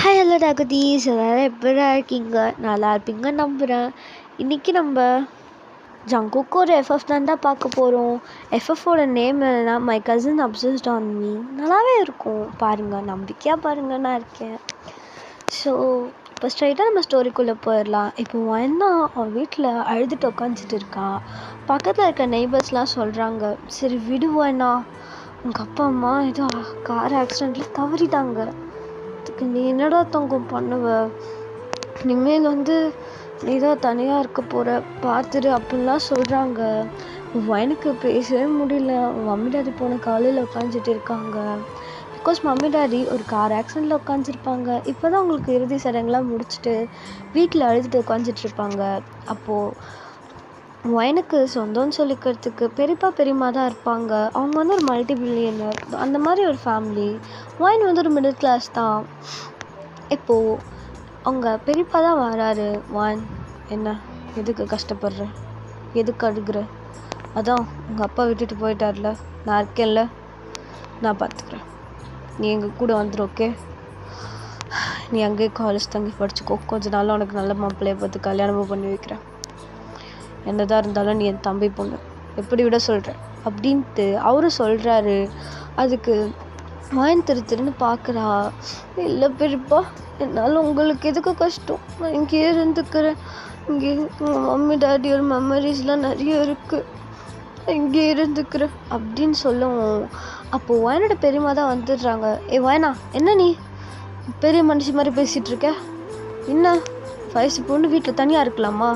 Hi hello டாகுதீஸ், எல்லாரும் எப்படி இருக்கீங்க? நல்லா இருப்பீங்கன்னு நம்புகிறேன். இன்றைக்கி நம்ம ஜங்குக்கு ஒரு எஃப்எஃப் தான் பார்க்க போகிறோம். எஃப்எஃபோட நேம் என்னன்னா my cousin obsessed on me. நல்லாவே இருக்கும் பாருங்கள், நம்பிக்கையாக பாருங்கள், நான் இருக்கேன். ஸோ இப்போ ஸ்ட்ரைட்டாக நம்ம ஸ்டோரிக்குள்ளே போயிடலாம். இப்போ வயன்னா அவன் வீட்டில் அழுதுட்டு உட்காந்துட்டு இருக்கா. பக்கத்தில் இருக்க நெய்பர்ஸ்லாம் சொல்கிறாங்க, சரி விடுவானா, உங்கள் அப்பா அம்மா ஏதோ கார் ஆக்சிடெண்ட்டில் தவறிட்டாங்க, நீ என்னடா தங்கம் பண்ணுவ, இனிமேல் நீ தான் தனியாக இருக்க போகிற, பார்த்துரு அப்படின்லாம் சொல்கிறாங்க. எனக்கு பேசவே முடியல. மம்மி டாடி போன காலையில் உட்காந்துட்டு இருக்காங்க. பிகாஸ் மம்மி டாடி ஒரு கார் ஆக்சிடெண்ட்டில் உட்காந்துருப்பாங்க. இப்போ தான் அவங்களுக்கு இறுதி சடங்குலாம் முடிச்சுட்டு வீட்டில் அழுதுட்டு உட்காந்துட்ருப்பாங்க. அப்போது எனக்கு சொந்தம்னு சொல்லிக்கிறதுக்கு பெரியப்பா பெரியம்மா தான் இருப்பாங்க. அவங்க ஒரு மல்டி பில்லியனர், அந்த மாதிரி ஒரு ஃபேமிலி. ஒயின் ஒரு மிடில் கிளாஸ் தான். இப்போது அவங்க பெரியப்பா தான் வராரு. என்ன, எதுக்கு கஷ்டப்படுற, எதுக்கு அழுகுற, அதான் உங்கள் அப்பா விட்டுட்டு போயிட்டார்ல, நான் இருக்கேன்ல, நான் பார்த்துக்கிறேன், நீ எங்கள் கூட வந்துடு, ஓகே, நீ அங்கேயே காலேஜ் தங்கி படிச்சுக்கோ, கொஞ்ச நாள் உனக்கு நல்ல மாப்பிள்ளையை பார்த்து கல்யாணமும் பண்ணி வைக்கிறேன், என்னதான் இருந்தாலும் நீ என் தம்பி பொண்ணு, எப்படி விட சொல்கிறேன் அப்படின்ட்டு அவரு சொல்கிறாரு. அதுக்கு திருன்னு பார்க்குறா. இல்லை பெரியப்பா, என்னால் உங்களுக்கு எதுக்கு கஷ்டம், நான் இங்கேயே இருந்துக்கிறேன், இங்கே உங்கள் மம்மி டாடியோட மெமரிஸ்லாம் நிறைய இருக்குது, இங்கேயே இருந்துக்கிறேன் அப்படின்னு சொல்லவும், அப்போது வயனோட பெரியம்மா தான் வந்துடுறாங்க. வயனா, என்ன நீ பெரிய மனுஷி மாதிரி பேசிகிட்டு இருக்க, என்ன வயசு பொண்ணு வீட்டில் தனியாக இருக்கலாமா,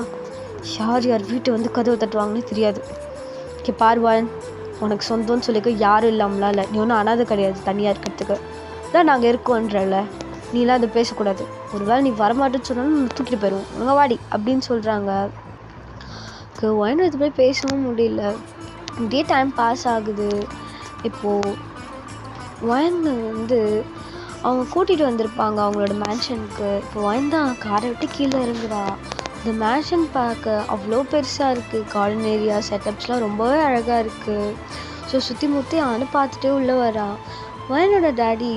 யார் வீட்டை கதவை தட்டுவாங்கன்னு தெரியாது, இங்கே பாருவான், உனக்கு சொந்தம்னு சொல்லிக்க யாரும் இல்லாமலாம் இல்லை, நீ ஒன்றும் அனாதை கிடையாது தனியாக இருக்கிறதுக்கு, இல்லை நாங்கள் இருக்கோன்றல, நீலாம் அதை பேசக்கூடாது, ஒரு வேளை நீ வரமாட்டேன்னு சொன்னாலும் நம்ம தூக்கிட்டு போயிடுவோம், உங்கள் வாடி அப்படின்னு சொல்கிறாங்க. ஒயனும் இது போய் பேசவும் முடியல. இப்படியே டைம் பாஸ் ஆகுது. இப்போது ஒயன் அவங்க கூட்டிகிட்டு வந்திருப்பாங்க அவங்களோட மேன்ஷனுக்கு. இப்போ ஒயன் தான் காரை விட்டு கீழே இறங்குறா. இந்த மேன்ஷன் பார்க்க அவ்வளோ பெருசாக இருக்குது. கார்டன் ஏரியா செட்டப்ஸ்லாம் ரொம்பவே அழகாக இருக்குது. ஸோ சுற்றி முற்றி அவனை பார்த்துட்டே உள்ளே வரா. ஒயனோட டேடி,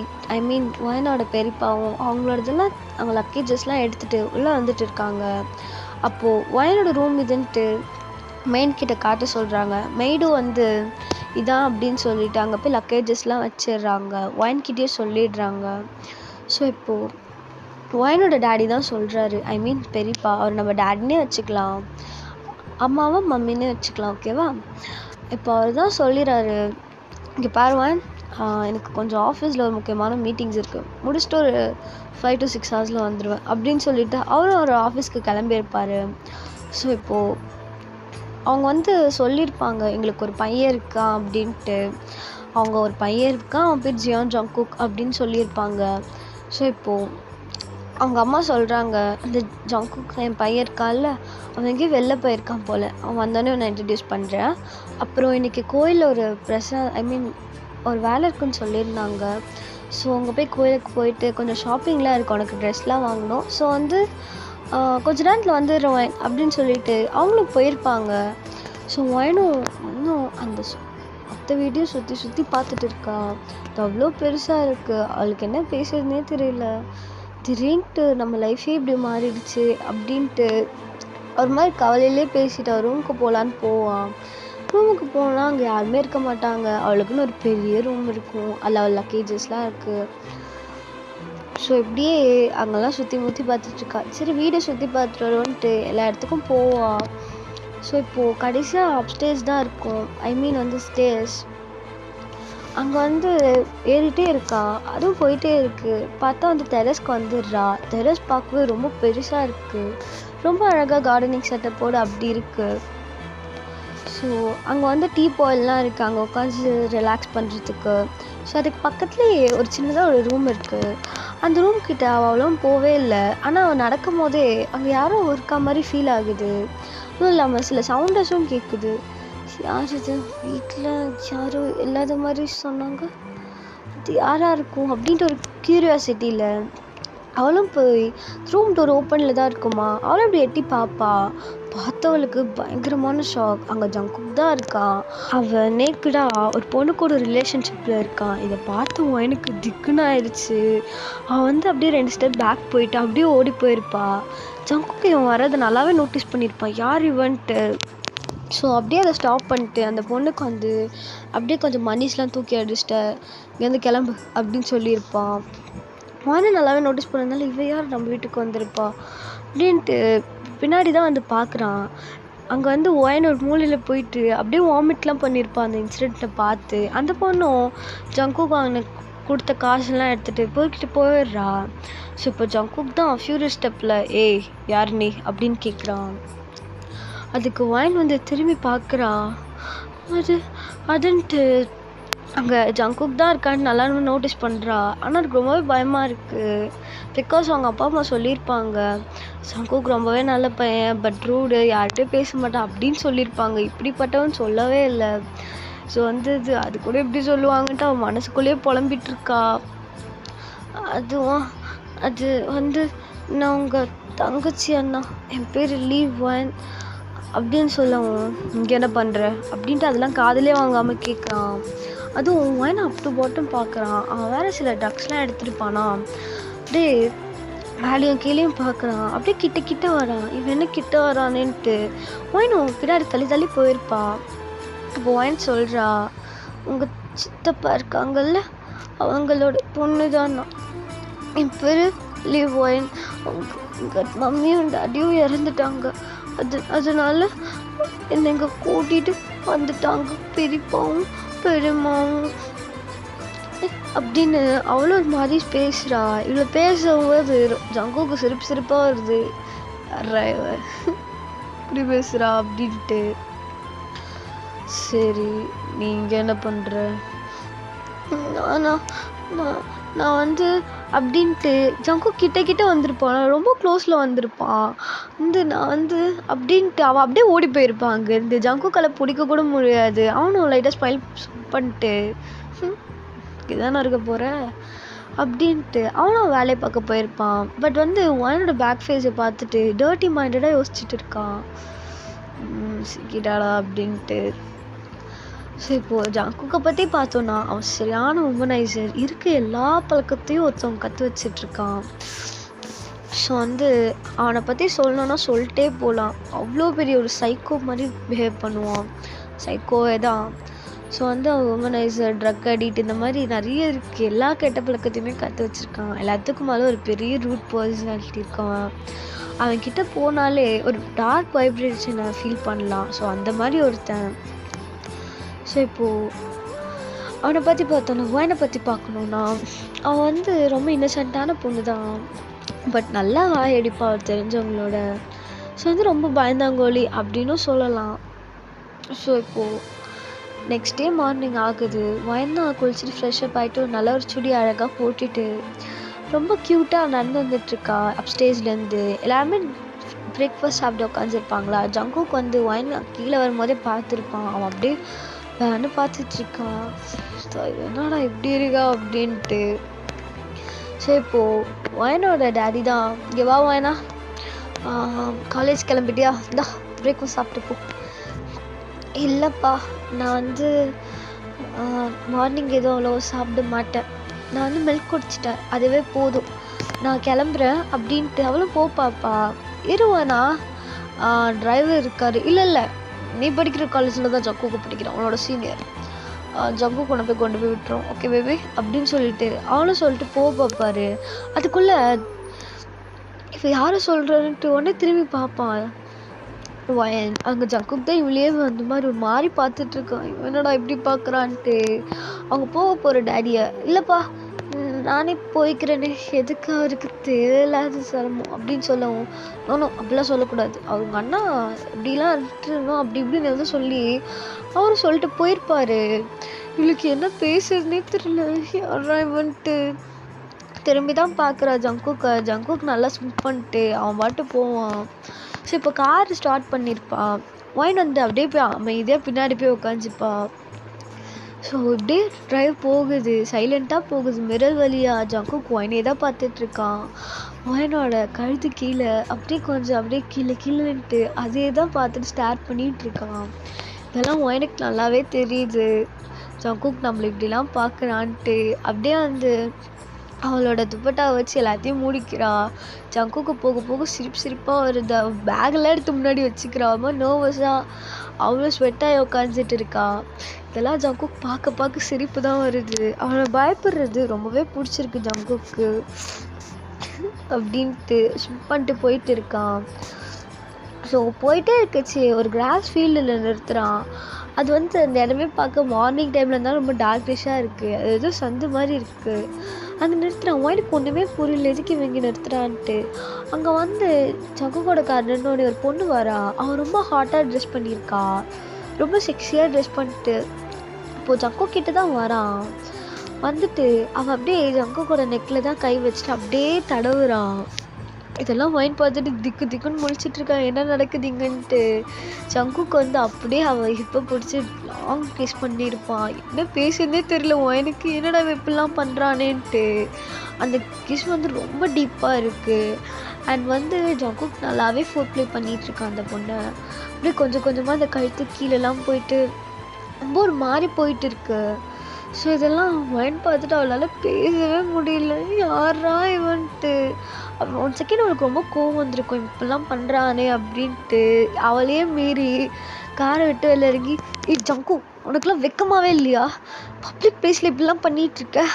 ஒயனோட பெரியப்பாவும் அவங்களோடதெல்லாம் அவங்க லக்கேஜஸ்லாம் எடுத்துகிட்டு உள்ளே வந்துட்டு இருக்காங்க. அப்போது ஒயனோட ரூம் இதுன்ட்டு மெயின் கிட்ட காட்ட சொல்கிறாங்க. மெய்டும் இதான் அப்படின்னு சொல்லிட்டு அங்கே போய் லக்கேஜஸ்லாம் வச்சிடுறாங்க. ஒயன்கிட்டயே சொல்லிடுறாங்க. ஸோ இப்போது ஒயனோட டேடி தான் சொல்கிறாரு, பெரியப்பா, அவர் நம்ம டேடினே வச்சுக்கலாம், அம்மாவை மம்மின்னே வச்சுக்கலாம், ஓகேவா. இப்போ அவர் தான் சொல்லிடுறாரு, இங்கே பாருவான், எனக்கு கொஞ்சம் ஆஃபீஸில் ஒரு முக்கியமான மீட்டிங்ஸ் இருக்குது, முடிச்சுட்டு ஒரு 5 to 6 hours வந்துடுவேன் அப்படின்னு சொல்லிவிட்டு அவரும் ஒரு ஆஃபீஸ்க்கு கிளம்பியிருப்பார். ஸோ இப்போது அவங்க சொல்லியிருப்பாங்க, எங்களுக்கு ஒரு பையன் இருக்கான் அப்படின்ட்டு. அவங்க ஒரு பையன் இருக்கான், அவன் பேர் ஜியான் ஜங்குக் அப்படின்னு சொல்லியிருப்பாங்க. ஸோ இப்போது அவங்க அம்மா சொல்கிறாங்க, அந்த ஜங்குக் என் பையன் இருக்கான்ல, அவன் எங்கேயும் வெளில போயிருக்கான் போல், அவன் வந்தோடனே நான் இன்ட்ரடியூஸ் பண்ணுறேன். அப்புறம் இன்றைக்கி கோயிலில் ஒரு ஒரு வேலை இருக்குன்னு சொல்லியிருந்தாங்க. ஸோ அங்கே போய் கோயிலுக்கு போயிட்டு கொஞ்சம் ஷாப்பிங்லாம் இருக்குது, உனக்கு ட்ரெஸ்லாம் வாங்கணும், ஸோ கொஞ்ச நேரத்தில் வந்துடுவேன் அப்படின்னு சொல்லிட்டு அவங்களும் போயிருப்பாங்க. ஸோ இன்னும் அந்த மற்ற வீடியோ சுற்றி பார்த்துட்டு இருக்கா. அது அவ்வளோ பெருசாக இருக்குது, அவளுக்கு என்ன பேசுறதுனே தெரியல. திடீர்னுட்டு நம்ம லைஃபே இப்படி மாறிடுச்சு அப்படின்ட்டு ஒரு மாதிரி கவலையிலே பேசிட்டு ரூமுக்கு போகலான்னு போவான். ரூமுக்கு போனால் அங்கே யாருமே இருக்க மாட்டாங்க. அவளுக்குன்னு ஒரு பெரிய ரூம் இருக்கும், அதில் அவள் லக்கேஜஸ்லாம் இருக்குது. ஸோ இப்படியே அங்கெல்லாம் சுற்றி முற்றி பார்த்துட்ருக்கா. சரி வீடை சுற்றி பார்த்துட்டு வருவோன்ட்டு எல்லா இடத்துக்கும் போவாள். ஸோ இப்போது கடைசியாக அப்ஸ்டேர்ஸ் தான் இருக்கும், ஸ்டேர்ஸ். அங்கே ஏறிட்டே இருக்கா, அதுவும் போயிட்டே இருக்குது. பார்த்தா டெரஸ்க்கு வந்துடுறா. டெரஸ் பார்க்கவே ரொம்ப பெருசாக இருக்குது, ரொம்ப அழகாக கார்டனிங் செட்டப்போடு அப்படி இருக்குது. ஸோ அங்கே டீ பாயில்லாம் இருக்குது, அங்கே உட்காந்து ரிலாக்ஸ் பண்ணுறதுக்கு. ஸோ அதுக்கு பக்கத்துலேயே ஒரு சின்னதாக ஒரு ரூம் இருக்குது. அந்த ரூம் கிட்ட அவளும் போவே இல்லை. ஆனால் அவள் நடக்கும் போதே அங்கே யாரோ இருக்கா மாதிரி ஃபீல் ஆகுது. அதுவும் இல்லாமல் சில சவுண்டஸும் கேட்குது. யார் இது, வீட்டில் யாரும் இல்லாத மாதிரி சொன்னாங்க, அது யாராக இருக்கும் அப்படின்ட்டு ஒரு க்யூரியாசிட்டியில் அவளும் போய் ரூம் டோர் ஓப்பனில் தான் இருக்குமா. அவளும் அப்படி எட்டி பார்ப்பா. பார்த்தவளுக்கு பயங்கரமான ஷாக். அங்கே ஜங்குக் தான் இருக்கான். அவன் நேக்குடாக ஒரு பொண்ணு கூட ரிலேஷன்ஷிப்பில் இருக்கான். இதை பார்த்து எனக்கு திக்குன்னு ஆயிடுச்சு. அவன் வந்து அப்படியே 2 ஸ்டெப் பேக் போயிட்டு அப்படியே ஓடி போயிருப்பா. ஜங்குக் இவன் வரதை நல்லாவே நோட்டீஸ் பண்ணியிருப்பான், யார் இவன்ட்டு. ஸோ அப்படியே அதை ஸ்டாப் பண்ணிட்டு அந்த பொண்ணுக்கு வந்து அப்படியே கொஞ்சம் மணிஸ்லாம் தூக்கி அடிச்சிட்ட, இங்கேருந்து கிளம்பு அப்படின்னு சொல்லியிருப்பான். வானும் நல்லாவே நோட்டீஸ் பண்ணதுனால இவ யார் நம்ம வீட்டுக்கு வந்திருப்பா அப்படின்ட்டு பின்னாடி தான் வந்து பார்க்குறான். அங்கே வந்து ஒயன் ஒரு மூலையில் போயிட்டு அப்படியே வாமிட்லாம் பண்ணியிருப்பான் அந்த இன்சிடெண்ட்டை பார்த்து. அந்த பொண்ணும் ஜங்குக் அவனுக்கு கொடுத்த காசெல்லாம் எடுத்துகிட்டு போய்கிட்டு போயிடுறா. ஸோ இப்போ ஜங்குக் தான் ஃபியூரியஸ் ஸ்டெப்பில் ஏய் யார் நீ அப்படின்னு கேட்குறான். அதுக்கு ஒயன் வந்து திரும்பி பார்க்குறான். அதுன்ட்டு அங்கே ஜங்குக் தான் இருக்கான்னு நல்லா நோட்டீஸ் பண்ணுறா. ஆனால் அதுக்கு ரொம்பவே பயமாக இருக்குது. பிகாஸ் அவங்க அப்பா அம்மா சொல்லியிருப்பாங்க ஜங்குக் ரொம்பவே நல்ல பையன், பட் ரூடு, யார்கிட்டையும் பேச மாட்டான் அப்படின்னு சொல்லியிருப்பாங்க. இப்படிப்பட்டவன் சொல்லவே இல்லை. ஸோ வந்து அது கூட எப்படி சொல்லுவாங்கன்ட்டு அவன் மனசுக்குள்ளேயே புலம்பிட்டு இருக்கா. அதுவும் அது வந்து நான் உங்கள் தங்கச்சி அண்ணா, என் பேர் லீவ் ஒன் அப்படின்னு சொல்லவும் இங்கே என்ன பண்ணுற அப்படின்ட்டு அதெல்லாம் காதலே வாங்காமல் கேட்குறான். அதுவும் ஒயன் அப் டு பாட்டம் பார்க்குறான். அவன் வேறு சில ட்ரக்ஸ்லாம் எடுத்துருப்பானா. அப்படியே மேலேயும் கீழேயும் பார்க்குறான். அப்படியே கிட்ட வரான். இவன் என்ன கிட்ட வரானேன்ட்டு ஒயனும் பின்னாடி தள்ளி போயிருப்பா. இப்போ ஒயன் சொல்கிறா, உங்கள் சித்தப்பா இருக்காங்கல்ல அவங்களோட பொண்ணு தான் நான், என் பேர் லீவ் ஒயன். உங்கள் மம்மியும் டாடியும் இறந்துட்டாங்க. அதனால என்னை இங்கே கூட்டிகிட்டு வந்துட்டாங்க பெரியப்பாவும் பெரியம்மாவும் அப்படின்னு அவளும் ஒரு மாதிரி பேசுகிறா. இவ்வளோ பேசும்போது ஜங்குக்கு சிரிப்பாக வருது. இப்படி பேசுகிறா அப்படின்ட்டு. சரி நீங்கள் என்ன பண்ணுற? நான் வந்து அப்படின்ட்டு ஜங்குக் கிட்ட வந்திருப்பான். ரொம்ப க்ளோஸில் வந்திருப்பான். நான் வந்து அப்படின்ட்டு அவன் அப்படியே ஓடி போயிருப்பான் அங்கேருந்து. ஜங்குக்கால பிடிக்க கூட முடியாது. அவனும் லைட்டாக ஸ்மைல் பண்ணிட்டு இதானே இருக்க போகிற அப்படின்ட்டு அவனும் வேலையை பார்க்க போயிருப்பான். பட் வந்து ஒயனோட பேக் ஃபேஸை பார்த்துட்டு டர்ட்டி மைண்டடாக யோசிச்சுட்டு இருக்கான். சிக்கிட்டாளா அப்படின்ட்டு. ஸோ இப்போது ஜங்குக்கை பற்றி பார்த்தோன்னா அவன் சரியான உமனைசர். இருக்க எல்லா பழக்கத்தையும் ஒருத்தவங்க கற்று வச்சிட்ருக்கான். ஸோ வந்து அவனை பற்றி சொல்லணுன்னா சொல்லிட்டே போகலாம். அவ்வளோ பெரிய ஒரு சைக்கோ மாதிரி பிஹேவ் பண்ணுவான். சைக்கோவே தான். ஸோ வந்து அவன் உமனைசர், ட்ரக் அடிக்ட், இந்த மாதிரி நிறைய இருக்குது. எல்லா கெட்ட பழக்கத்தையுமே கற்று வச்சுருக்கான். எல்லாத்துக்கும் மேலே ஒரு பெரிய ரூட் பர்சனாலிட்டி இருக்கான். அவன்கிட்ட போனாலே ஒரு டார்க் வைப்ரேஷனை ஃபீல் பண்ணலாம். ஸோ அந்த மாதிரி ஒருத்தன். ஸோ இப்போது அவனை பற்றி பார்த்தோன்னா ஒயனை பற்றி பார்க்கணுன்னா அவன் வந்து ரொம்ப இன்னசென்ட்டான பொண்ணு தான். பட் நல்லா வாயடிப்பா அவர் தெரிஞ்சவங்களோட. ஸோ வந்து ரொம்ப பயந்தாங்கோலி அப்படின்னும் சொல்லலாம். ஸோ இப்போது நெக்ஸ்ட் டே மார்னிங் ஆகுது. ஒயன் தான் குளிச்சுட்டு ஃப்ரெஷ்அப் ஆகிட்டு ஒரு நல்ல ஒரு சுடி அழகாக போட்டுட்டு ரொம்ப க்யூட்டாக நடந்து வந்துட்டுருக்கா அப்ஸ்டேஜ்லேருந்து. எல்லாருமே பிரேக்ஃபாஸ்ட் சாப்பிட்டு உட்காந்துருப்பாங்களா. ஜங்குக் வந்து ஒயன் கீழே வரும்போதே பார்த்துருப்பான். அவன் அப்படியே வேணு பார்த்துட்ருக்கான். என்னடா இப்படி இருக்கா அப்படின்ட்டு. ஸோ இப்போது ஒயனோட டேடி தான், இங்கே வா ஒயனா, காலேஜ் கிளம்பிட்டியா, இந்தா பிரேக்ஃபாஸ்ட் சாப்பிட்டு போ. இல்லைப்பா, நான் வந்து மார்னிங் எதுவும் அவ்வளோ சாப்பிட மாட்டேன். நான் வந்து மில்க் குடிச்சிட்டேன், அதுவே போதும், நான் கிளம்புறேன் அப்படின்ட்டு. அவளும் போப்பாப்பா. இருவானா டிரைவர் இருக்காரு. இல்லை நீ படிக்கிற காலேஜில் தான் ஜங்குக்கு படிக்கிறான், அவனோட சீனியர். ஜங்குக்கு கொண்டு போய் விட்டுரும், ஓகே பேபி அப்படின்னு சொல்லிட்டு அவனும் சொல்லிட்டு பார்ப்பாரு. அதுக்குள்ளே இப்போ யாரை சொல்கிறன்ட்டு உடனே திரும்பி பார்ப்பான் ஒயன். அங்கே ஜங்குக் தான் இவளையே அந்த மாதிரி ஒரு மாதிரி பார்த்துட்ருக்கான். என்னடா இப்படி பார்க்குறான்ட்டு. அவங்க போகிற டேடியை, இல்லைப்பா நானே போய்க்கிறேனே, எதுக்கு அவருக்கு தேவையில்லாத சிரமம் அப்படின்னு சொல்லவும், நானும் அப்படிலாம் சொல்லக்கூடாது, அவங்க அண்ணா இப்படிலாம் இருந்துருந்தோம் அப்படி இப்படின்னு எதுவும் சொல்லி அவரும் சொல்லிட்டு போயிருப்பாரு. இவளுக்கு என்ன பேசுறதுனே தெரியல. யாரா இவன்ட்டு திரும்பி தான் பார்க்குறா ஜங்குக் நல்லா ஸ்விம் பண்ணிட்டு அவன் பாட்டு போவான். ஸோ இப்போ கார் ஸ்டார்ட் பண்ணியிருப்பான். ஒயின் வந்து அப்படியே போய் அமைதியாக பின்னாடி போய் உட்காந்துப்பா. ஸோ இப்படியே ட்ரைவ் போகுது, சைலண்ட்டாக போகுது மிரர் வழியா. ஜங்குக் ஒயினே தான் பார்த்துட்ருக்கான். ஒயினோட கழுத்து கீழே அப்படியே கொஞ்சம் அப்படியே கீழே கீழேன்ட்டு அதே தான் பார்த்துட்டு ஸ்டார் பண்ணிகிட்ருக்கான். இதெல்லாம் ஒயினுக்கு நல்லாவே தெரியுது, ஜங்குக் நம்மளை இப்படிலாம் பார்க்குறான்ட்டு. அப்படியே வந்து அவளோட துப்பட்டாவை வச்சு எல்லாத்தையும் மூடிக்கிறா. ஜங்குக்கு போக போக சிரிப்பாக வருது. பேக்கெல்லாம் எடுத்து முன்னாடி வச்சுக்கிறா. ரொம்ப நர்வஸாக அவ்வளோ ஸ்வெட்டாகி உட்காந்துட்டு இருக்கா. இதெல்லாம் ஜங்குக் பார்க்க சிரிப்பு தான் வருது. அவளை பயப்படுறது ரொம்பவே பிடிச்சிருக்கு ஜங்குக்கு அப்படின்ட்டு ஸ்விம் பண்ணிட்டு போயிட்டு இருக்கான். ஸோ போயிட்டே இருக்கச்சு ஒரு கிராஸ் ஃபீல்டில் நிறுத்துகிறான். அது வந்து அந்த இடமே பார்க்க மார்னிங் டைமில் இருந்தாலும் ரொம்ப டார்க்னிஷாக இருக்குது. அது ஏதோ சந்து மாதிரி இருக்குது. அங்கே நிறுத்துகிறான். ஒயினுக்கு ஒன்றுமே புரியல எதுக்கு இவங்க நிறுத்துறான்ட்டு. அங்கே வந்து ஜங்குக்கோட காரணோட ஒரு பொண்ணு வரா. அவன் ரொம்ப ஹாட்டாக ட்ரெஸ் பண்ணியிருக்கா, ரொம்ப செக்ஸியாக ட்ரெஸ் பண்ணிட்டு. இப்போது ஜங்குக் கிட்ட தான் வரான். வந்துட்டு அவன் அப்படியே ஜங்குக்கோட நெக்கில் தான் கை வச்சுட்டு அப்படியே தடவுறான். இதெல்லாம் ஒயின் பார்த்துட்டு திக்குன்னு முழிச்சிட்ருக்கான், என்ன நடக்குதுங்கன்ட்டு. ஜங்குக்கு வந்து அப்படியே அவள் இப்போ பிடிச்சி லாங் கிஸ் பண்ணியிருப்பான். என்ன பேசுறதே தெரியல ஒயினுக்கு, என்னடா இப்படிலாம் பண்ணுறானேன்ட்டு. அந்த கிஸ் வந்து ரொம்ப டீப்பாக இருக்குது. அண்ட் வந்து ஜங்குக் நல்லாவே ஃபோர் ப்ளே பண்ணிகிட்ருக்கான் அந்த பொண்ணை. அப்படியே கொஞ்சமாக அந்த கழுத்து கீழெல்லாம் போயிட்டு ரொம்ப ஒரு மாதிரி போயிட்டு இருக்கு. ஸோ இதெல்லாம் ஒயின் பார்த்துட்டு அவளால் பேசவே முடியல, யாரா இவன்ட்டு. அப்புறம் 1 செகண்ட் அவளுக்கு ரொம்ப கோவம் வந்திருக்கும், இப்படிலாம் பண்ணுறானே அப்படின்ட்டு. அவளையே மீறி காரை விட்டு வெளில இறங்கி, ஜங்கு உனக்குலாம் வெக்கமாகவே இல்லையா, பப்ளிக் பிளேஸில் இப்படிலாம் பண்ணிகிட்ருக்க,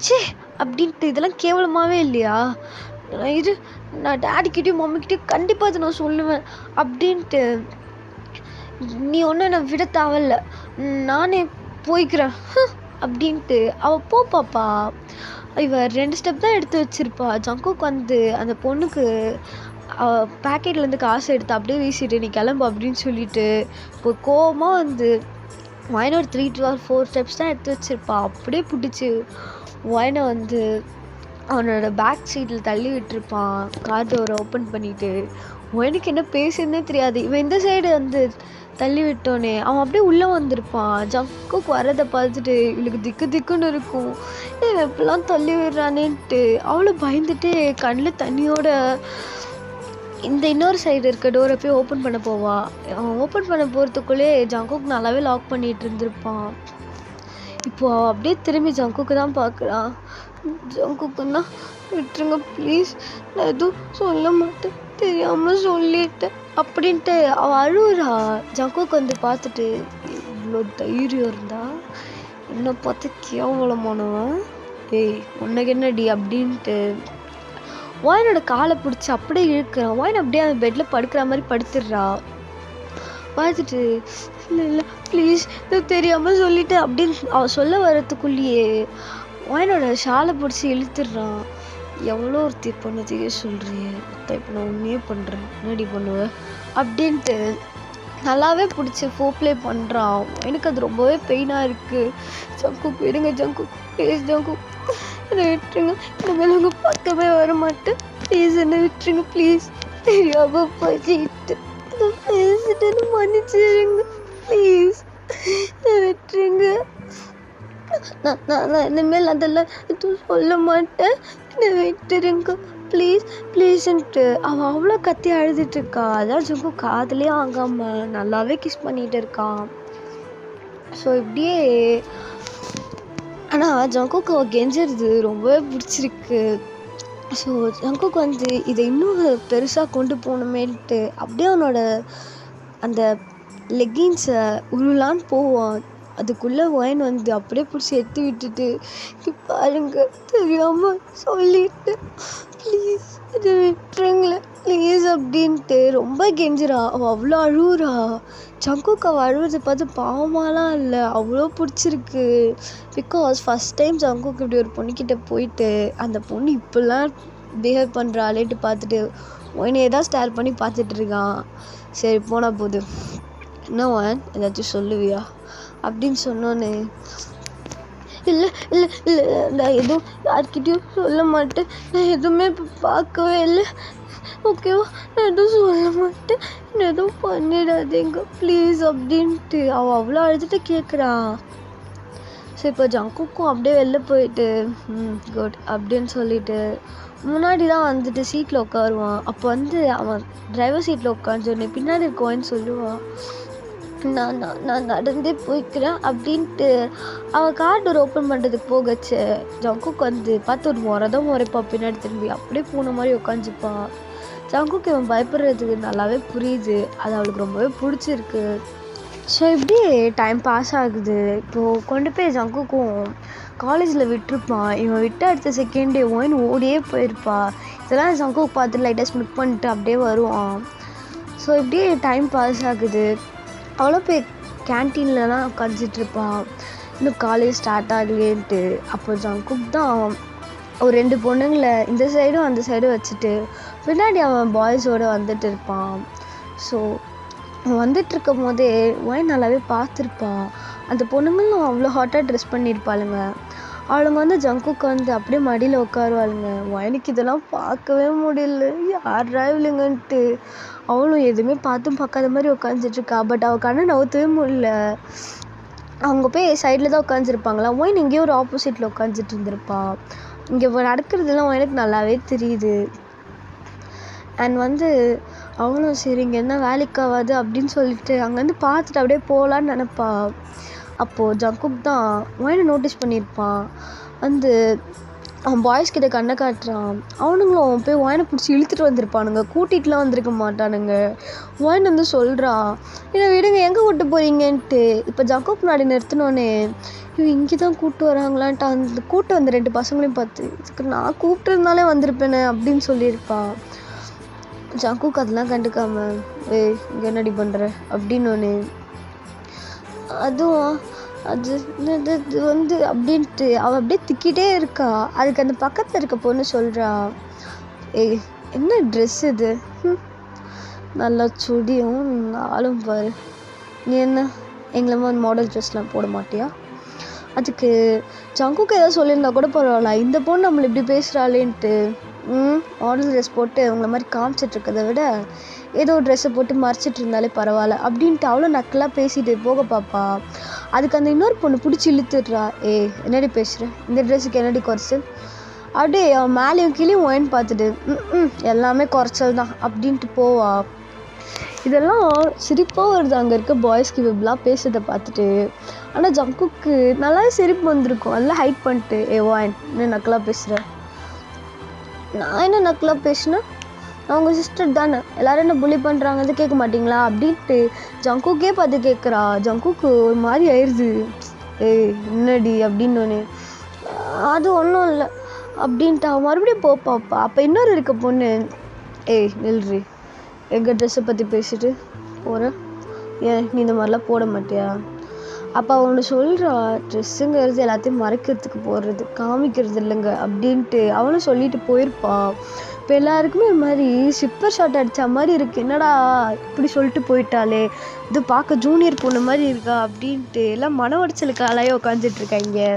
சே அப்படின்ட்டு. இதெல்லாம் கேவலமாகவே இல்லையா, இது நான் டேடிக்கிட்டையும் மம்மிக்கிட்டையும் கண்டிப்பாக அதை நான் சொல்லுவேன் அப்படின்ட்டு. நீ ஒன்றும் என்னை விட தேவையில்ல, நானே போய்க்கிறேன் அப்படின்ட்டு. அவள் போ பாப்பா. இவ 2 ஸ்டெப் தான் எடுத்து வச்சிருப்பா. ஜங்குக் வந்து அந்த பொண்ணுக்கு பேக்கெட்லேருந்து காசு எடுத்து அப்படியே வீசிட்டு நீ கிளம்பு அப்படின்னு சொல்லிட்டு இப்போ கோவமாக வந்து ஒயினை ஒரு 3 to 4 ஸ்டெப்ஸ் தான் எடுத்து வச்சிருப்பா. அப்படியே பிடிச்சி ஒயினை வந்து அவனோட பேக் சீட்டில் தள்ளி விட்டுருப்பான், கார் டோரை ஓப்பன் பண்ணிவிட்டு. ஒயினுக்கு என்ன பேசுறதுனே தெரியாது. இவன் இந்த சைடு வந்து தள்ளி விட்டோன்னே அவன் அப்படியே உள்ளே வந்திருப்பான். ஜங்குக்கு வரதை பார்த்துட்டு இவளுக்கு திக்குன்னு இருக்கும், எப்படிலாம் தள்ளி விடுறானேன்ட்டு. அவளை பயந்துட்டு கண்ணில் தண்ணியோட இந்த இன்னொரு சைடு இருக்க டோரை போய் ஓப்பன் பண்ண போவா. அவன் ஓப்பன் பண்ண போகிறதுக்குள்ளே ஜங்குக்கு நல்லாவே லாக் பண்ணிகிட்டு இருந்திருப்பான். இப்போது அவள் அப்படியே திரும்பி ஜங்குக்கு தான் பார்க்குறான். ஜங்குக்குன்னா விட்டுருங்க ப்ளீஸ், நான் எதுவும் சொல்ல மாட்டேன், தெரியாமல் சொல்லிட்டேன் அப்படின்ட்டு அவள் அழுவுறா. ஜங்குக்கு வந்து பார்த்துட்டு, இவ்வளோ தைரியம் இருந்தா என்னை பார்த்து கேவலமானவன், ஏய் உனக்கு என்னடி அப்படின்ட்டு ஒயினோட காலை பிடிச்சி அப்படியே இழுக்கிறான். ஒயின் அப்படியே அந்த பெட்டில் படுக்கிற மாதிரி படுத்துடுறா. பார்த்துட்டு இல்லை ப்ளீஸ் இது தெரியாமல் சொல்லிட்டு அப்படின்னு அவள் சொல்ல வர்றதுக்குள்ளேயே ஒயினோட ஷாலை பிடிச்சி இழுத்துடுறான். எவ்வளோ ஒருத்தி பண்ணதையே சொல்கிறியே, இப்போ நான் உண்மையே பண்ணுறேன், என்னடி பண்ணுவேன் அப்படின்ட்டு நல்லாவே பிடிச்சி ஃபோர்ப்ளே பண்ணுறான். எனக்கு அது ரொம்பவே பெயினாக இருக்குது. ஜங்குக் விடுங்க, ஜங்குக் ப்ளீஸ், ஜங்குக் என்னை விட்டுருங்க, இனிமேல் உங்கள் பக்கமே வர மாட்டேன், ப்ளீஸ் என்னை விட்டுருங்க ப்ளீஸ், தெரியாமல் போயிட்டு பேசிட்டு மன்னிச்சிருங்க ப்ளீஸ், என்னை விட்டுருங்க, நான் இனிமேல் அதெல்லாம் எதுவும் சொல்ல மாட்டேன், என்னை விட்டுருங்க ப்ளீஸ்ன்ட்டு அவன் அவ்வளோ கத்தி அழுதுட்டு இருக்கா. அதான் ஜங்குக் காதுலேயே ஆகாமல் நல்லாவே கிஸ் பண்ணிகிட்டு இருக்கான். ஸோ இப்படியே ஆனால் ஜங்குக்கு அவள் கெஞ்சிருது ரொம்பவே பிடிச்சிருக்கு. ஸோ ஜங்குக்கு வந்து இதை இன்னும் பெருசாக கொண்டு போகணுமேன்ட்டு அப்படியே அவனோட அந்த லெக்கின்ஸை உருளான்னு போவான். அதுக்குள்ளே ஒயின் வந்து அப்படியே பிடிச்சி எடுத்து விட்டுட்டு, பாருங்க தெரியாமல் சொல்லிட்டு ப்ளீஸ் இதை விட்டுருங்களேன் ப்ளீஸ் அப்படின்ட்டு ரொம்ப கெஞ்சுறா. அவள் அவ்வளோ அழுவுறா. ஜங்குக்கு அவள் அழுவுறதை பார்த்து பாவமாலாம் இல்லை, அவ்வளோ பிடிச்சிருக்கு. பிகாஸ் ஃபஸ்ட் டைம் ஜங்குக்கு இப்படி ஒரு பொண்ணுக்கிட்ட போயிட்டு அந்த பொண்ணு இப்படிலாம் பிஹேவ் பண்ணுறாளேட்டு பார்த்துட்டு ஒயினே தான் ஸ்டார் பண்ணி பார்த்துட்டு இருக்கான். சரி போனால் போகுது, என்ன ஒயின் ஏதாச்சும் சொல்லுவியா அப்படின்னு சொன்னோன்னே, இல்லை நான் எதுவும் யார்கிட்டையும் சொல்ல மாட்டேன், நான் எதுவுமே இப்போ பார்க்கவே இல்லை, ஓகேவா, நான் எதுவும் சொல்ல மாட்டேன், என்ன எதுவும் பண்ணிடாதீங்க ப்ளீஸ் அப்படின்ட்டு அவள் அவ்வளோ அழுதுட்டு கேட்குறா. ஸோ இப்போ ஜங்குக்கும் அப்படியே வெளில போயிட்டு குட் அப்படின்னு சொல்லிட்டு முன்னாடி தான் வந்துட்டு சீட்டில் உட்காருவான். அப்போ வந்து அவன் டிரைவர் சீட்டில் உட்காந்துன்னு பின்னாடி இருக்கோன்னு சொல்லுவான், நான் நான் நான் நடந்தே போய்க்கிறேன் அப்படின்ட்டு. அவன் கார் டோர் ஓப்பன் பண்ணுறதுக்கு போகச்சு ஜங்குக்கு வந்து பார்த்து ஒரு முறைதான் முறைப்பான் பின்னாடி திரும்பி. அப்படியே பூனை மாதிரி உட்காந்துப்பான். ஜங்குக்கு இவன் பயப்படுறதுக்கு நல்லாவே புரியுது. அது அவளுக்கு ரொம்பவே பிடிச்சிருக்கு. ஸோ இப்படி டைம் பாஸ் ஆகுது. இப்போது கொண்டு போய் ஜங்குக்கும் காலேஜில் விட்டுருப்பான். இவன் விட்டு அடுத்த செகண்டே ஓடியே போயிருப்பா. இதெல்லாம் ஜங்குக்கு பார்த்து லைட்டாக ஸ்மிக் பண்ணிட்டு அப்படியே வருவான். ஸோ இப்படியே டைம் பாஸ் ஆகுது. அவ்வளோ போய் கேன்டீன்லலாம் உட்காந்துட்ருப்பான். இன்னும் காலேஜ் ஸ்டார்ட் ஆகலேன்ட்டு. அப்போ ஜங்குக் தான் ஒரு 2 பொண்ணுங்களை இந்த சைடும் அந்த சைடும் வச்சுட்டு பின்னாடி அவன் பாய்ஸோடு வந்துட்டு இருப்பான். ஸோ வந்துட்டுருக்கும் போதே நல்லாவே பார்த்துருப்பான். அந்த பொண்ணுங்களும் அவ்வளோ ஹாட்டாக ட்ரெஸ் பண்ணியிருப்பாளுங்க. அவளுங்க வந்து ஜங்குக்கு வந்து அப்படியே மடியில் உட்காருவாளுங்க. எனக்கு இதெல்லாம் பார்க்கவே முடியல, யாரா இவளுங்கன்ட்டு. அவளும் எதுவுமே பார்த்தும் பார்க்காத மாதிரி உட்காந்துட்ருக்கா. பட் அவள் கண்ணை நவுத்தவே முடியல. அவங்க போய் சைடில் தான் உட்காந்துருப்பாங்களா. எங்கேயோ ஒரு ஆப்போசிட்டில் உட்காந்துட்டு இருந்திருப்பா. இங்கே நடக்கிறதுலாம் எனக்கு நல்லாவே தெரியுது. அண்ட் வந்து அவளும் சரி இங்கே என்ன வேலைக்காகாது அப்படின்னு சொல்லிட்டு அங்கேருந்து பார்த்துட்டு அப்படியே போகலான்னு நினப்பா. அப்போது ஜங்குக் தான் நோட்டீஸ் பண்ணியிருப்பான். வந்து அவன் பாய்ஸ் கிட்ட கண்ணை காட்டுறான். அவனுங்களும் போய் பிடிச்சி இழுத்துட்டு வந்திருப்பானுங்க, கூட்டிகிட்டுலாம் வந்திருக்க மாட்டானுங்க. வந்து சொல்கிறான், என்னை விடுங்க, எங்கே கூப்பிட்டு போகிறீங்கன்ட்டு. இப்போ ஜங்குக் முன்னாடி நிறுத்தினோன்னே இவன் இங்கே தான் கூப்பிட்டு வராங்களான்ட்டு அந்த கூப்பிட்டு வந்த 2 பசங்களையும் பார்த்து இதுக்கு நான் கூப்பிட்டுருந்தாலே வந்திருப்பேனே அப்படின்னு சொல்லியிருப்பான். ஜங்குக் அதெல்லாம் கண்டுக்காம இங்கே என்னடி பண்ணுற அப்படின்னோன்னு அதுவும் அது வந்து அப்படின்ட்டு அவள் அப்படியே திக்கிட்டே இருக்கா. அதுக்கு அந்த பக்கத்தில் இருக்க பொண்ணு சொல்கிறா, என்ன ட்ரெஸ் இது, நல்லா சுடியும் ஆளும் பாரு, நீ என்ன எங்களை மாடல் ட்ரெஸ்லாம் போட மாட்டியா? அதுக்கு ஜங்குக்கு ஏதாவது சொல்லியிருந்தா கூட பரவாயில்ல, இந்த பொண்ணு நம்மளை இப்படி பேசுகிறாளேன்ட்டு மாடல் ட்ரெஸ் போட்டு அவங்கள மாதிரி காமிச்சிட்ருக்கதை விட ஏதோ ட்ரெஸ்ஸை போட்டு மறைச்சிட்டு இருந்தாலே பரவாயில்ல அப்படின்ட்டு அவ்வளோ நக்கலாக பேசிட்டு போக பாப்பா. அதுக்கு அந்த இன்னொரு பொண்ணு பிடிச்சி இழுத்துடுறா, என்னடி பேசுகிற, இந்த ட்ரெஸ்ஸுக்கு என்னடி குறைச்சல், அப்படியே அவன் மேலேயும் கீழேயும் பார்த்துட்டு எல்லாமே குறைச்சல் தான் அப்படின்ட்டு போவா. இதெல்லாம் சிரிப்பாக வருது அங்கே இருக்க பாய்ஸ்க்கு இப்படிலாம் பேசுறதை பார்த்துட்டு. ஆனால் ஜங்குக்கு நல்லாவே சிரிப்பு வந்திருக்கும். நல்லா ஹைட் பண்ணிட்டு என்ன நக்கலாக பேசுகிற, நான் என்ன நக்கலாக பேசினேன், நான் உங்கள் சிஸ்டர் தானே, எல்லோரும் என்ன புள்ளி பண்ணுறாங்க கேட்க மாட்டிங்களா அப்படின்ட்டு ஜங்குக்கே பார்த்து கேட்குறா. ஜங்குக்கு ஒரு மாதிரி ஆயிடுது, என்னடி அப்படின்னோடனே அது ஒன்றும் இல்லை அப்படின்ட்டு அவன் மறுபடியும் போப்பாப்பா. அப்போ இன்னொரு இருக்க பொண்ணு, நில்றி, எங்கள் ட்ரெஸ்ஸை பற்றி பேசிட்டு போகிற, நீ இந்த மாதிரிலாம் போட மாட்டியா? அப்போ அவனு சொல்கிறா, ட்ரெஸ்ஸுங்கிறது எல்லாத்தையும் மறைக்கிறதுக்கு போடுறது, காமிக்கிறது இல்லைங்க அப்படின்ட்டு அவனும் சொல்லிட்டு போயிருப்பான். இப்போ எல்லாருக்குமே ஒரு மாதிரி சிப்பர் ஷாட் அடித்த மாதிரி இருக்குது. என்னடா இப்படி சொல்லிட்டு போயிட்டாலே, இது பார்க்க ஜூனியர் பொண்ணு மாதிரி இருக்கா அப்படின்ட்டு எல்லாம் மன உடைச்சலுக்கு ஆளாயே உட்காந்துட்ருக்காங்க.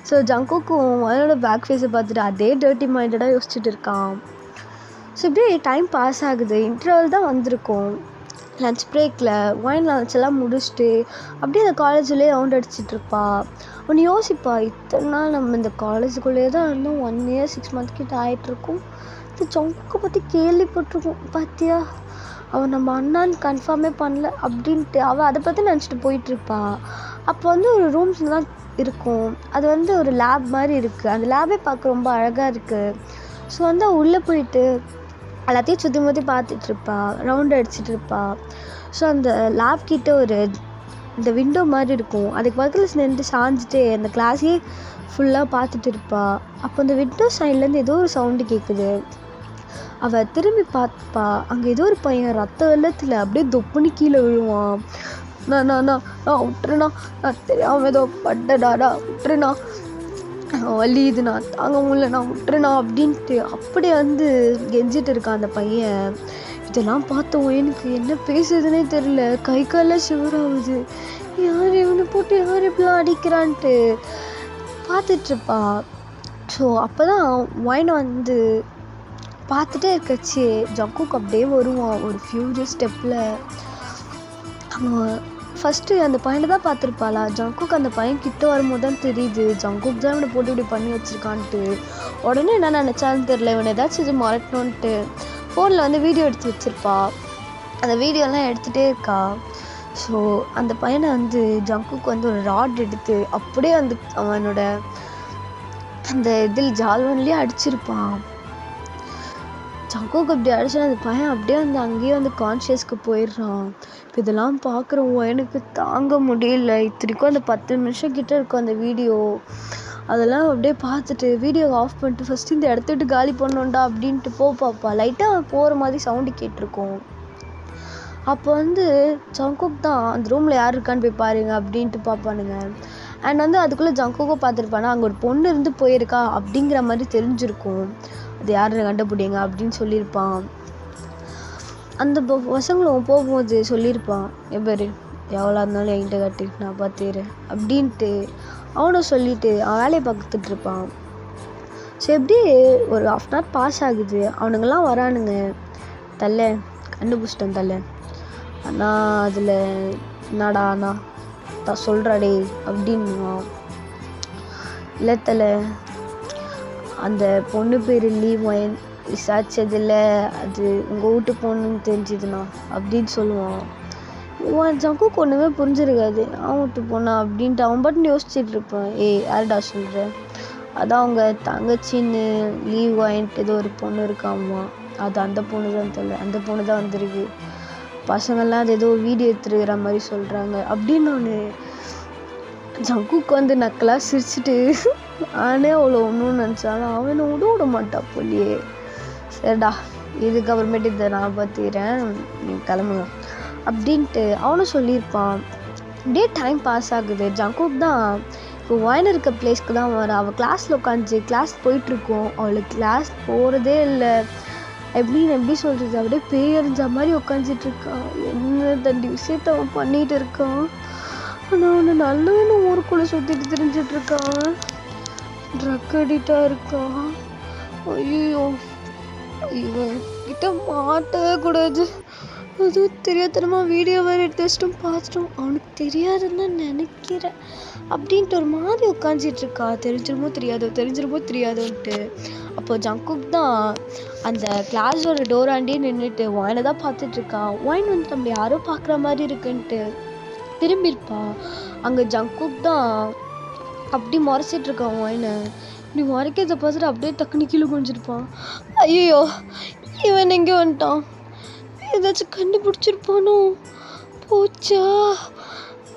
ஸோ ஜங்குக்கும் அவனோட பேக் ஃபேஸை பார்த்துட்டு அதே டர்ட்டி மைண்டடாக யோசிச்சுட்டு இருக்கான். ஸோ இப்படியே டைம் பாஸ் ஆகுது. இன்டர்வல் தான் வந்திருக்கும். லன்ச் பிரேக்கில் லன்ச் எல்லாம் முடிச்சுட்டு அப்படியே அந்த காலேஜ்லேயே ரவுண்ட் அடிச்சிட்ருப்பா. ஒன்று யோசிப்பா, இத்தனை நாள் நம்ம இந்த காலேஜுக்குள்ளேயே தான் இருந்தோம், 1 year 6 months கிட்ட ஆகிட்ருக்கும். இந்த ஜங்குக்கை பற்றி கேள்விப்பட்டிருக்கோம் பார்த்தியா, அவன் நம்ம அண்ணான்னு கன்ஃபார்மே பண்ணல அப்படின்ட்டு அவள் அதை பற்றி நினச்சிட்டு போயிட்டுருப்பா. அப்போ வந்து ஒரு ரூம்ஸ் தான் இருக்கும். அது வந்து ஒரு லேப் மாதிரி இருக்குது. அந்த லேபே பார்க்க ரொம்ப அழகாக இருக்குது. ஸோ வந்து உள்ளே போயிட்டு எல்லாத்தையும் சுற்றி முற்றி பார்த்துட்ருப்பா, ரவுண்ட் அடிச்சிட்ருப்பா. ஸோ அந்த லேப் கிட்ட ஒரு இந்த விண்டோ மாதிரி இருக்கும். அதுக்கு பக்கத்தில் நின்று சாஞ்சிட்டு அந்த கிளாஸையே ஃபுல்லாக பார்த்துட்டு இருப்பா. அப்போ அந்த விண்டோ சைட்லேருந்து ஏதோ ஒரு சவுண்டு கேட்குது. அவள் திரும்பி பார்த்துப்பா. அங்கே ஏதோ ஒரு பையன் ரத்த வெள்ளத்தில் அப்படியே தொப்புன்னு கீழே விழுவான். நான் நான் நான் நான் விட்டுருண்ணா, நான் தெரியாமல் ஏதோ பட்டடாடா, விட்டுருண்ணா, வலி இது நான் தாங்க முடியல, நான் விட்டுருண்ணா அப்படின்ட்டு அப்படியே வந்து கெஞ்சிட்டு இருக்கான் அந்த பையன். இதெல்லாம் பார்த்தோம் எனக்கு என்ன பேசுறதுனே தெரில, கை காலில் சிவராகுது. யார் இவனை போட்டு யார் இப்படிலாம் அடிக்கிறான்ட்டு பார்த்துட்ருப்பா. ஸோ அப்போ தான் வந்து பார்த்துட்டே இருக்கச்சு ஜங்குக்கு அப்படியே வருவான் ஒரு ஃபியூரியஸ் ஸ்டெப்பில். அவன் ஃபஸ்ட்டு அந்த பையனை தான் பார்த்துருப்பாளா. ஜங்குக் அந்த பையன் கிட்ட வரும்போது தான் தெரியுது ஜங்குக் தான் இவனை போட்டு இப்படி பண்ணி வச்சுருக்கான்ட்டு. உடனே என்ன நினச்சான்னு தெரில, இவனை ஏதாச்சும் இது மறக்கணுன்ட்டு ஃபோனில் வந்து வீடியோ எடுத்து வச்சுருப்பா. அந்த வீடியோலாம் எடுத்துகிட்டே இருக்கா. ஸோ அந்த பையனை வந்து ஜங்குக் வந்து ஒரு ராட் எடுத்து அப்படியே வந்து அவனோட அந்த இதில் ஜால்வன்லேயே அடிச்சிருப்பான். ஜங்குக் அப்படி அடிச்சா அந்த பையன் அப்படியே வந்து அங்கேயே வந்து கான்ஷியஸ்க்கு போயிடுறான். இப்போ இதெல்லாம் பார்க்குறோம் எனக்கு தாங்க முடியல. இத்தனைக்கும் அந்த 10 நிமிஷம் கிட்ட இருக்கும் அந்த வீடியோ. அதெல்லாம் அப்படியே பார்த்துட்டு வீடியோவை ஆஃப் பண்ணிட்டு ஃபஸ்ட்டு இந்த இடத்த விட்டு காலி பண்ணோண்டா அப்படின்ட்டு பார்ப்பா. லைட்டாக போகிற மாதிரி சவுண்டு கேட்டிருக்கோம். அப்போ வந்து ஜங்குக் தான் அந்த ரூமில் யார் இருக்கான்னு போய் பாருங்க அப்படின்ட்டு பார்ப்பானுங்க. அண்ட் வந்து அதுக்குள்ளே ஜங்குக்கும் பார்த்துருப்பானா அங்கே ஒரு பொண்ணு இருந்து போயிருக்கா அப்படிங்கிற மாதிரி தெரிஞ்சிருக்கும். அது யார் கண்டுபிடிங்க அப்படின்னு சொல்லியிருப்பான். அந்த பசங்களும் போகும்போது சொல்லியிருப்பான், எவ்வளோ இருந்தாலும் என்கிட்ட கட்டி நான் பார்த்துக்கிறேன் அப்படின்ட்டு அவனும் சொல்லிவிட்டு அவன் வேலையை பார்த்துட்டு இருப்பான். ஸோ எப்படி ஒரு 1/2 hour பாஸ் ஆகுது. அவனுங்கெல்லாம் வரானுங்க. தலை கண்டுபிடிச்சிட்டேன் தலை, அண்ணா அதில் என்னடா அண்ணா தான் சொல்கிறாடே அப்படின்னுவான். இல்லை தலை, அந்த பொண்ணு பேர் லீவ் விசாரிச்சதில்ல, அது உங்கள் வீட்டு பொண்ணுன்னு தெரிஞ்சுதுண்ணா அப்படின்னு சொல்லுவான். ஜங்குக்கு ஒன்றுமே புரிஞ்சிருக்காது. அவன் வீட்டு பொண்ணா அப்படின்ட்டு அவன் பாட்டுன்னு யோசிச்சுட்டு இருப்பான். யாருடா சொல்கிறேன், அதான் அவங்க தங்கச்சின்னு லீவ் வாங்கிட்டு ஏதோ ஒரு பொண்ணு இருக்காமா, அது அந்த பொண்ணு தான் தெரியல, அந்த பொண்ணு தான் வந்திருக்கு, பசங்கள்லாம் அது ஏதோ வீடியோ எடுத்துருக்கிற மாதிரி சொல்கிறாங்க அப்படின்னு ஒன்று. ஜங்குக்கு வந்து நக்கலாக சிரிச்சுட்டு நானே அவ்வளோ ஒன்றும் நினச்சாலும் அவனை விட மாட்டான் போலியே. சரிடா, இதுக்கப்புறமேட்டு இதை நான் பார்த்துக்கிறேன், நீ கிளம்புங்க அப்படின்ட்டு அவனும் சொல்லியிருப்பான். அப்படியே டைம் பாஸ் ஆகுது. ஜங்குக் தான் இப்போ ஒயின் இருக்க பிளேஸ்க்கு தான் வர. அவள் கிளாஸில் உட்காந்துச்சு, கிளாஸ் போயிட்டுருக்கோம், அவளுக்கு கிளாஸ் போகிறதே இல்லை. எப்படி சொல்கிறது, அப்படியே பேயறிஞ்ச மாதிரி உட்காந்துட்ருக்கான். என்ன தண்டி விஷயத்த அவன் பண்ணிகிட்டு இருக்கான். ஆனால் அவனை நல்லவனு ஊருக்குள்ளே சுற்றிட்டு தெரிஞ்சிட்ருக்கான். ட்ரக் அடிக்டாக இருக்கான். ஐயோ, இவன் கிட்ட மாட்டவே கூடாது. அதுவும் தெரியாதனமாக வீடியோ வேறு எடுத்து வச்சிட்டோம், பார்த்துட்டோம். அவனுக்கு தெரியாதுன்னு தான் நினைக்கிறேன் அப்படின்ட்டு ஒரு மாதிரி உட்காந்துட்ருக்கா. தெரிஞ்சிருமோ தெரியாதோன்ட்டு. அப்போ ஜங்குக் தான் அந்த கிளாஸோட டோராண்டியே நின்றுட்டு ஒயினை தான் பார்த்துட்ருக்கா. ஒயின் வந்து நம்ம யாரோ பார்க்குற மாதிரி இருக்குன்ட்டு திரும்பியிருப்பா. அங்கே ஜங்குக் தான் அப்படி முறைச்சிட்ருக்கான் ஒயினை. இப்படி முறைக்கிறத பார்த்துட்டு அப்படியே டக்குனு கீழே குனிஞ்சிருப்பான். ஐயோ, இவன் எங்கே வந்துட்டான், ஏதாச்சும் கண்டுபிடிச்சிருப்பானோ, போச்சா,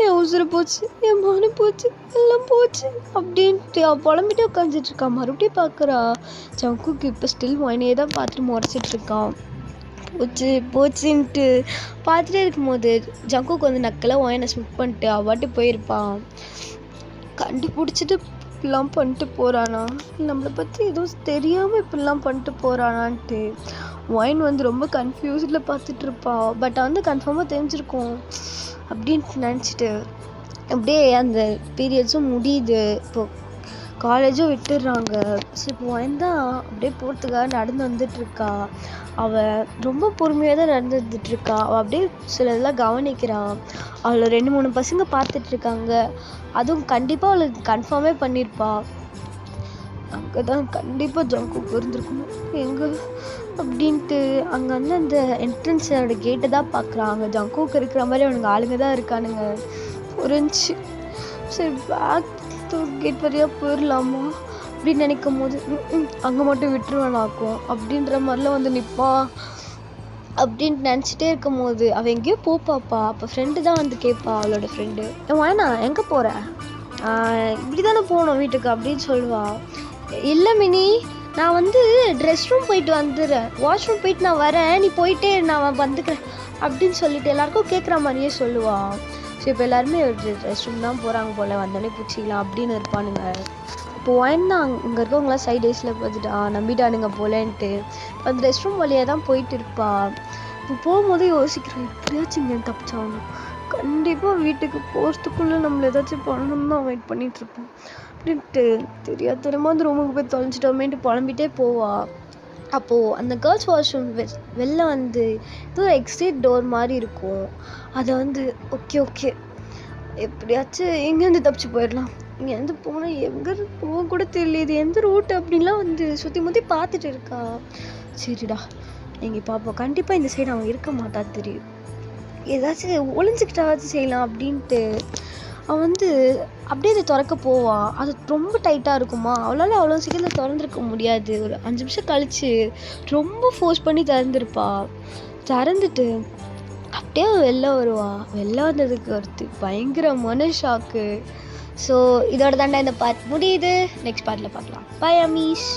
என் உசுறு போச்சு, என் மானு போச்சு, எல்லாம் போச்சு அப்படின்ட்டு அவள் புலம்பிட்டே உட்காந்துட்ருக்கா. மறுபடியும் பார்க்குறா. ஜங்குக்கு இப்போ ஸ்டில் ஒயினையே தான் பார்த்துட்டு முறைச்சிட்ருக்கான். போச்சுன்ட்டு பார்த்துட்டே இருக்கும்போது ஜங்குக்கு வந்து நக்கலாக ஒயினை ஸ்மிக் பண்ணிட்டு அவாட்டி போயிருப்பான். கண்டுபிடிச்சிட்டு இப்படிலாம் பண்ணிட்டு போகிறானா, நம்மளை பற்றி எதுவும் தெரியாமல் இப்படிலாம் பண்ணிட்டு போகிறானான்ட்டு ஒயின் வந்து ரொம்ப கன்ஃபியூஸ்டில் பார்த்துட்ருப்பா. பட் வந்து கன்ஃபார்மாக தெரிஞ்சிருக்கும் அப்படின்ட்டு நினச்சிட்டு அப்படியே அந்த பீரியட்ஸும் முடியுது. இப்போது காலேஜும் விட்டுடுறாங்க. ஸோ இப்போ ஒயின் தான் அப்படியே போகிறதுக்காக நடந்து வந்துட்டுருக்கா. அவள் ரொம்ப பொறுமையாக தான் நடந்துட்டுருக்கா. அவள் அப்படியே சில இதெல்லாம் கவனிக்கிறான். அவளை 2-3 பசங்க பார்த்துட்ருக்காங்க. அதுவும் கண்டிப்பாக அவளுக்கு கன்ஃபார்மே பண்ணியிருப்பா. அங்கே தான் கண்டிப்பாக ஜங்குக் இருந்திருக்கணும். எங்கே அப்படின்ட்டு அங்கே வந்து அந்த என்ட்ரன்ஸோட கேட்டை தான் பார்க்குறாங்க. ஜங்குக் இருக்கிற மாதிரி அவனுங்க ஆளுங்க தான் இருக்கானுங்க. புரிஞ்சு சரி பேக் கேட் வழியாக போயிடலாமா அப்படின்னு நினைக்கும் போது அங்கே மட்டும் விட்டுருவானாக்கும் அப்படின்ற மாதிரிலாம் வந்து நிற்பான். அப்படின்ட்டு நினச்சிட்டே இருக்கும் போது அவள் எங்கேயோ போப்பாப்பா. அப்போ ஃப்ரெண்டு தான் வந்து கேட்பா, அவளோட ஃப்ரெண்டு, வேணா எங்கே போகிற, இப்படி தானே போகணும் வீட்டுக்கு அப்படின்னு சொல்லுவாள். இல்லை மினி, நான் வந்து ட்ரெஸ் ரூம் போயிட்டு வந்துடுறேன், வாஷ்ரூம் போயிட்டு நான் வரேன், நீ போயிட்டே நான் வந்துக்கிறேன் அப்படின்னு சொல்லிட்டு எல்லாருக்கும் கேட்குற மாதிரியே சொல்லுவாள். ஸோ இப்போ எல்லாருமே ரெஸ்ட் ரூம் தான் போகிறாங்க போல், வந்தோடனே பூச்சிக்கலாம் அப்படின்னு இருப்பானுங்க. இப்போ ஒயின் தான் அங்கே இருக்கவங்களாம் சைட் டேஸில் பார்த்துட்டு நம்பிட்டானுங்க போலன்ட்டு அந்த ரெஸ்ட் ரூம் வழியாக தான் போயிட்டு இருப்பா. இப்போ போகும்போது யோசிக்கிறேன், எப்படியாச்சும் இங்கே தப்பிச்சாகணும், கண்டிப்பாக வீட்டுக்கு போகிறதுக்குள்ளே நம்மளை ஏதாச்சும் பண்ணணும்னு தான் வெயிட் பண்ணிகிட்ருப்போம் அப்படின்ட்டு தெரியாதனமாக அந்த ரூமுக்கு போய் தொலைஞ்சிட்டோமேன்ட்டு புலம்பிகிட்டே போவா. அப்போது அந்த கேர்ள்ஸ் வாஷ்ரூம் வெளில வந்து ஏதோ ஒரு எக்ஸிட் டோர் மாதிரி இருக்கும். அதை வந்து ஓகே எப்படியாச்சும் எங்கேருந்து தப்பிச்சு போயிடலாம். இங்கேருந்து போனால் எங்கே போக கூட தெரியல. இது எந்த ரூட் அப்படின்லாம் வந்து சுற்றி முற்றி பார்த்துட்டு இருக்கா. சரிடா எங்கே பார்ப்போம். கண்டிப்பாக இந்த சைடு அவன் இருக்க மாட்டா தெரியும். ஏதாச்சும் ஒளிஞ்சிக்கிட்டாச்சும் செய்யலாம் அப்படின்ட்டு அவன் வந்து அப்படியே அதை திறக்க போவா. அது ரொம்ப டைட்டாக இருக்குமா, அவளால் அவ்வளோ சீக்கிரம் திறந்துருக்க முடியாது. ஒரு 5 நிமிஷம் கழிச்சு ரொம்ப ஃபோர்ஸ் பண்ணி திறந்துருப்பா. திறந்துட்டு அப்படியே வெளில வருவா. வெளில வந்ததுக்கு ஒருத்து பயங்கரமான ஷாக்கு. ஸோ இதோட தாண்டா இந்த பார்ட் முடியுது. நெக்ஸ்ட் பார்ட்டில் பார்க்கலாம். பை அமீஷ்.